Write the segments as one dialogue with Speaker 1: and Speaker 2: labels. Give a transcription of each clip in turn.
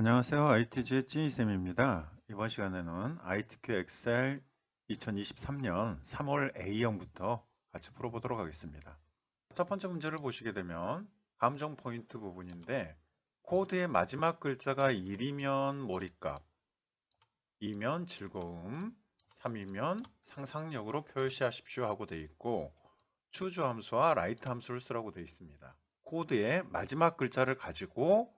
Speaker 1: 안녕하세요. ITG의 찌이쌤입니다. 이번 시간에는 ITQ 엑셀 2023년 3월 A형부터 같이 풀어보도록 하겠습니다. 첫 번째 문제를 보시게 되면 감정 포인트 부분인데 코드의 마지막 글자가 1이면 몰입값, 2면 즐거움, 3이면 상상력으로 표시하십시오 하고 되어 있고 추주 함수와 라이트 함수를 쓰라고 되어 있습니다. 코드의 마지막 글자를 가지고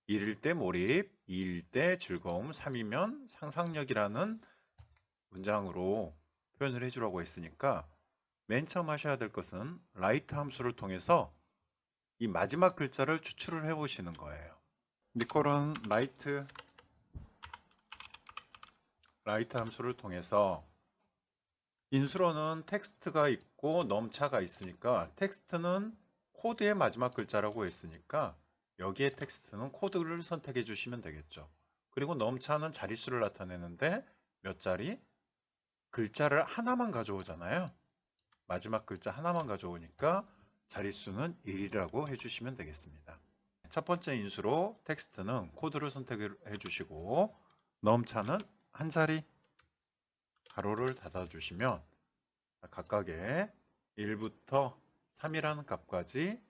Speaker 1: 1일 때 몰입, 2일 때 즐거움, 3이면 상상력이라는 문장으로 표현을 해주라고 했으니까 맨 처음 하셔야 될 것은 라이트 함수를 통해서 이 마지막 글자를 추출을 해 보시는 거예요. 니콜은 라이트 함수를 통해서 인수로는 텍스트가 있고 넘차가 있으니까 텍스트는 코드의 마지막 글자라고 했으니까 여기에 텍스트는 코드를 선택해 주시면 되겠죠. 그리고 넘차는 자릿수를 나타내는데 몇 자리? 글자를 하나만 가져오잖아요. 마지막 글자 하나만 가져오니까 자릿수는 1이라고 해주시면 되겠습니다. 첫 번째 인수로 텍스트는 코드를 선택해 주시고 넘차는 한 자리 가로를 닫아 주시면 각각의 1부터 3이라는 값까지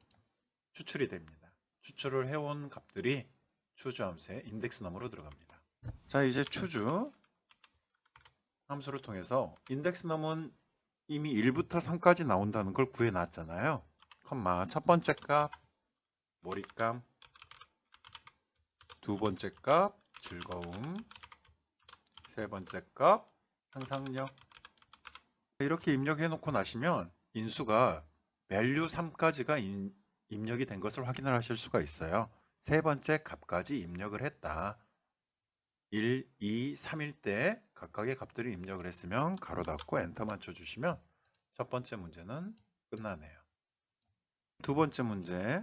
Speaker 1: 추출이 됩니다. 추출을 해온 값들이 추주 함수의 인덱스 너머로 들어갑니다. 자, 이제 추주 함수를 통해서 인덱스 넘은 이미 1부터 3까지 나온다는 걸 구해 놨잖아요. 컴마 첫 번째 값 몰입감, 두 번째 값 즐거움, 세 번째 값 상상력. 이렇게 입력해 놓고 나시면 인수가 value 3까지가 입력이 된 것을 확인을 하실 수가 있어요. 세 번째 값까지 입력을 했다. 1, 2, 3일 때 각각의 값들을 입력을 했으면 가로 닫고 엔터만 쳐주시면 첫 번째 문제는 끝나네요. 두 번째 문제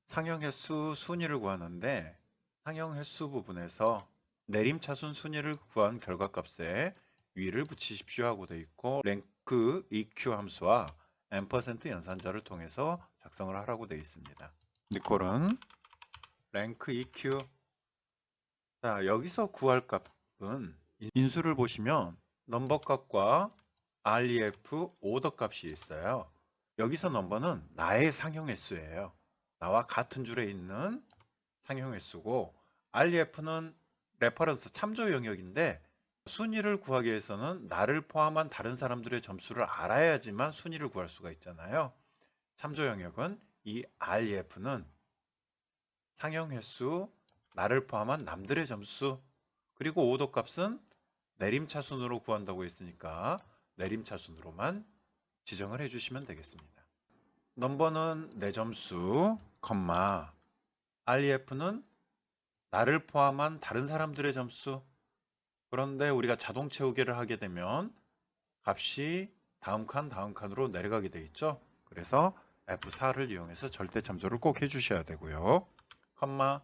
Speaker 1: 상형 횟수 순위를 구하는데 상형 횟수 부분에서 내림차순 순위를 구한 결과값에 위를 붙이십시오 하고 되어 있고 랭크 EQ 함수와 앰퍼센트 연산자를 통해서 작성을 하라고 되어 있습니다. 니콜은 랭크 EQ. 자, 여기서 구할 값은 인수를 보시면 넘버 값과 REF 오더 값이 있어요. 여기서 넘버는 나의 상형 횟수예요. 나와 같은 줄에 있는 상형 횟수고 REF는 레퍼런스 참조 영역인데 순위를 구하기 위해서는 나를 포함한 다른 사람들의 점수를 알아야지만 순위를 구할 수가 있잖아요. 참조 영역은 이 REF는 상형 횟수, 나를 포함한 남들의 점수, 그리고 오더 값은 내림차순으로 구한다고 했으니까 내림차순으로만 지정을 해주시면 되겠습니다. 넘버는 내 점수, 컴마 REF는 나를 포함한 다른 사람들의 점수. 그런데 우리가 자동 채우기를 하게 되면 값이 다음 칸으로 내려가게 돼 있죠. 그래서 F4를 이용해서 절대 참조를 꼭 해주셔야 되고요. 컴마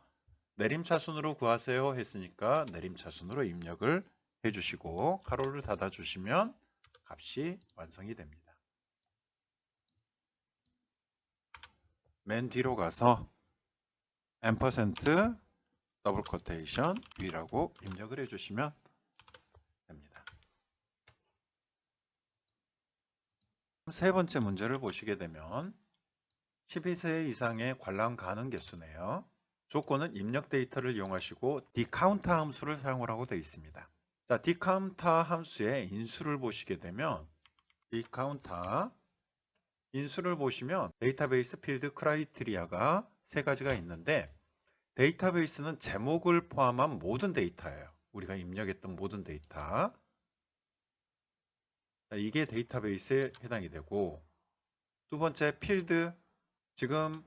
Speaker 1: 내림차순으로 구하세요 했으니까 내림차순으로 입력을 해주시고 가로를 닫아 주시면 값이 완성이 됩니다. 맨 뒤로 가서 앰퍼센트 더블 코테이션 위라고 입력을 해주시면 됩니다. 세 번째 문제를 보시게 되면 12세 이상의 관람 가능 개수네요. 조건은 입력 데이터를 이용하시고 디카운터 함수를 사용을 하고 되어 있습니다. 자, 디카운터 함수의 인수를 보시게 되면 디카운터 인수를 보시면 데이터베이스 필드 크라이테리아가 세 가지가 있는데 데이터베이스는 제목을 포함한 모든 데이터예요. 우리가 입력했던 모든 데이터. 이게 데이터베이스에 해당이 되고 두 번째 필드 지금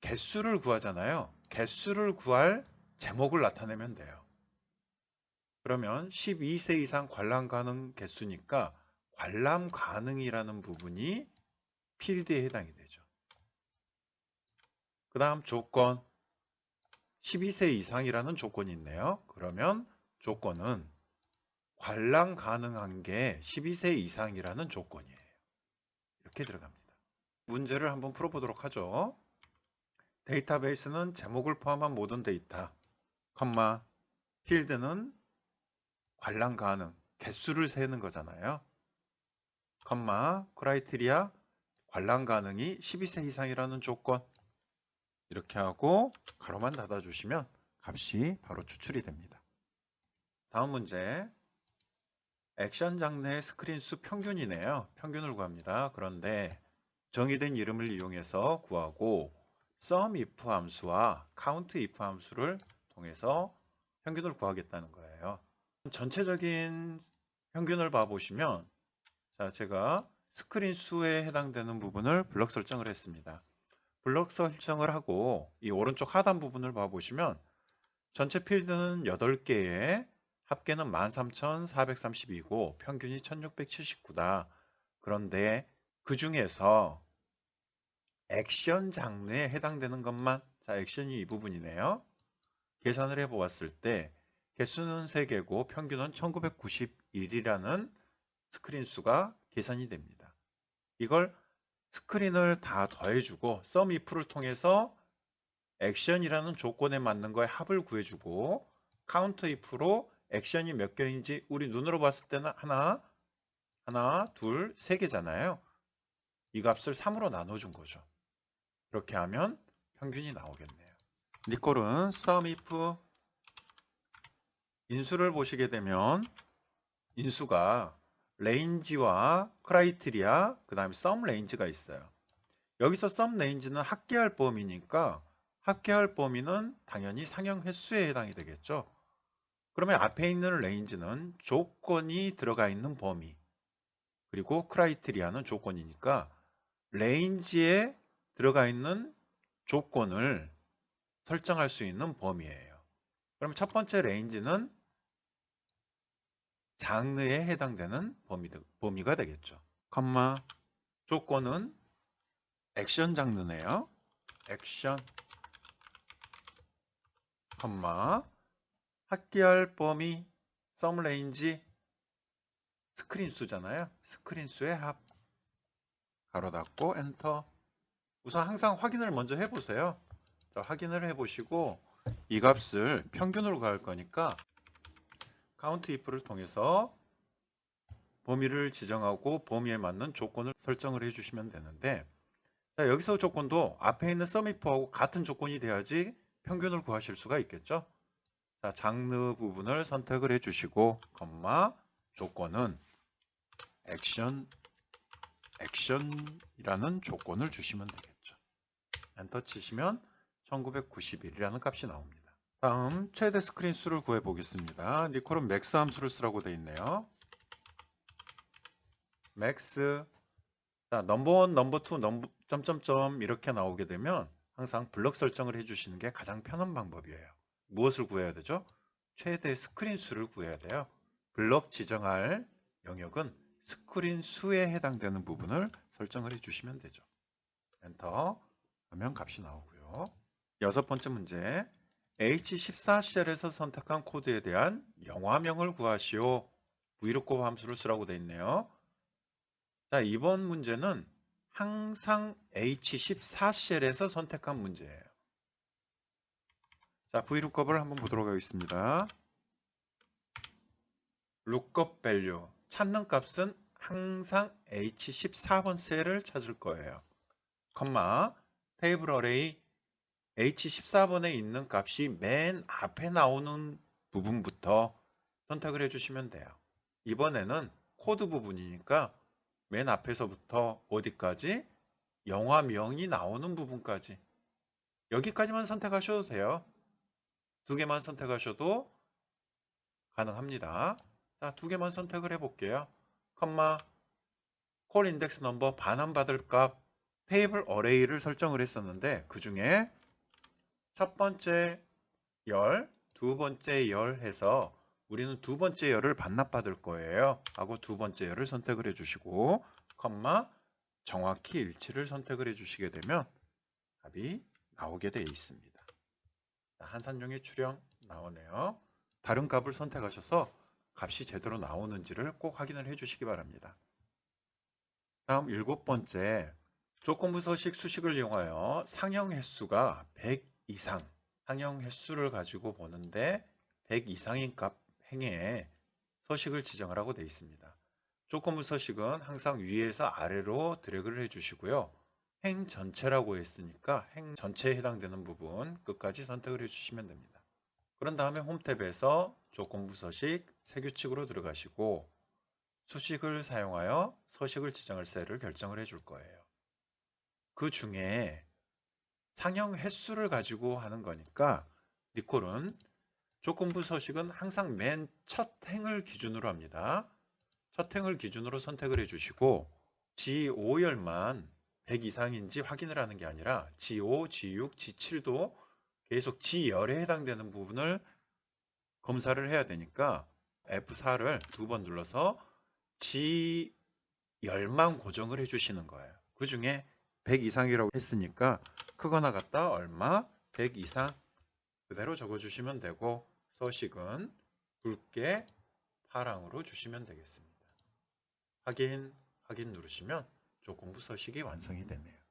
Speaker 1: 개수를 구하잖아요. 개수를 구할 제목을 나타내면 돼요. 그러면 12세 이상 관람 가능 개수니까 관람 가능이라는 부분이 필드에 해당이 되죠. 그 다음 조건 12세 이상이라는 조건이 있네요. 그러면 조건은 관람 가능한 게 12세 이상이라는 조건이에요. 이렇게 들어갑니다. 문제를 한번 풀어보도록 하죠. 데이터베이스는 제목을 포함한 모든 데이터. 컴마 필드는 관람 가능, 개수를 세는 거잖아요. 컴마 크라이테리아 관람 가능이 12세 이상이라는 조건. 이렇게 하고 가로만 닫아 주시면 값이 바로 추출이 됩니다. 다음 문제. 액션 장르의 스크린 수 평균이네요. 평균을 구합니다. 그런데 정의된 이름을 이용해서 구하고 sum if 함수와 count if 함수를 통해서 평균을 구하겠다는 거예요. 전체적인 평균을 봐보시면, 자, 제가 스크린 수에 해당되는 부분을 블럭 설정을 했습니다. 블럭 설정을 하고 이 오른쪽 하단 부분을 봐보시면 전체 필드는 8개에 합계는 13,432고 평균이 1679다. 그런데 그 중에서 액션 장르에 해당되는 것만, 자, 액션이 이 부분이네요. 계산을 해 보았을 때 개수는 3개고 평균은 1991이라는 스크린 수가 계산이 됩니다. 이걸 스크린을 다 더해주고 sum if를 통해서 액션이라는 조건에 맞는 거에 합을 구해주고 count if로 액션이 몇 개인지 우리 눈으로 봤을 때는 하나, 둘, 세 개잖아요. 이 값을 3으로 나눠준 거죠. 이렇게 하면 평균이 나오겠네요. 니콜은 sum if 인수를 보시게 되면 인수가 레인지와 크라이테리아, 그 다음에 sum range가 있어요. 여기서 sum range는 합계할 범위니까 합계할 범위는 당연히 상형 횟수에 해당이 되겠죠. 그러면 앞에 있는 range는 조건이 들어가 있는 범위, 그리고 크라이테리아는 조건이니까 range에 들어가 있는 조건을 설정할 수 있는 범위예요. 그럼 첫 번째 range는 장르에 해당되는 범위가 되겠죠. 컴마 조건은 액션 장르네요. 액션 컴마 합계할 범위 sum range 스크린 수잖아요. 스크린 수의 합 가로 닫고 엔터. 우선 항상 확인을 먼저 해보세요. 자, 확인을 해보시고 이 값을 평균으로 구할 거니까 count if를 통해서 범위를 지정하고 범위에 맞는 조건을 설정을 해주시면 되는데, 자, 여기서 조건도 앞에 있는 sum if하고 같은 조건이 돼야지 평균을 구하실 수가 있겠죠. 자, 장르 부분을 선택을 해주시고 컴마 조건은 액션이라는 조건을 주시면 되겠죠. 엔터 치시면 1991이라는 값이 나옵니다. 다음 최대 스크린 수를 구해 보겠습니다. 니콜은 맥스 함수를 쓰라고 되어 있네요. 맥스. 자, 넘버 1, 넘버 2, 넘버 점점점 이렇게 나오게 되면 항상 블럭 설정을 해주시는 게 가장 편한 방법이에요. 무엇을 구해야 되죠? 최대 스크린 수를 구해야 돼요. 블럭 지정할 영역은 스크린 수에 해당되는 부분을 설정을 해주시면 되죠. 엔터 하면 값이 나오고요. 6번째 문제. H14셀에서 선택한 코드에 대한 영화명을 구하시오. vlookup 함수를 쓰라고 되어 있네요. 자, 이번 문제는 항상 H14셀에서 선택한 문제예요. 자, vlookup을 한번 보도록 하겠습니다. lookup value 찾는 값은 항상 H14번 셀을 찾을 거예요. 컴마 테이블 어레이 H14번에 있는 값이 맨 앞에 나오는 부분부터 선택을 해주시면 돼요. 이번에는 코드 부분이니까 맨 앞에서부터 어디까지? 영화명이 나오는 부분까지. 여기까지만 선택하셔도 돼요. 2개만 선택하셔도 가능합니다. 자, 2개만 선택을 해볼게요. 컴마 콜 인덱스 넘버 반환받을 값 테이블 어레이를 설정을 했었는데 그 중에 첫 번째 열, 두 번째 열 해서 우리는 두 번째 열을 반납받을 거예요 하고 두 번째 열을 선택을 해주시고 컴마 정확히 일치를 선택을 해주시게 되면 답이 나오게 되어 있습니다. 한산용의 출형 나오네요. 다른 값을 선택하셔서 값이 제대로 나오는지를 꼭 확인을 해주시기 바랍니다. 다음 7번째 조건부 서식 수식을 이용하여 상형 횟수가 100 이상 상형 횟수를 가지고 보는데 100 이상인 값 행에 서식을 지정하라고 되어 있습니다. 조건부 서식은 항상 위에서 아래로 드래그를 해주시고요. 행 전체라고 했으니까 행 전체에 해당되는 부분 끝까지 선택을 해주시면 됩니다. 그런 다음에 홈 탭에서 조건부 서식 새 규칙으로 들어가시고 수식을 사용하여 서식을 지정할 셀을 결정을 해줄 거예요. 그 중에 상형 횟수를 가지고 하는 거니까 니콜은 조건부 서식은 항상 맨 첫 행을 기준으로 합니다. 첫 행을 기준으로 선택을 해주시고 G5열만 100 이상인지 확인을 하는 게 아니라 G5, G6, G7도 계속 G열에 해당되는 부분을 검사를 해야 되니까 F4를 두 번 눌러서 G열만 고정을 해주시는 거예요. 그 중에 100 이상이라고 했으니까 크거나 같다 얼마 100 이상 그대로 적어주시면 되고 서식은 굵게 파랑으로 주시면 되겠습니다. 확인 누르시면 조건부 서식이 완성이 되네요.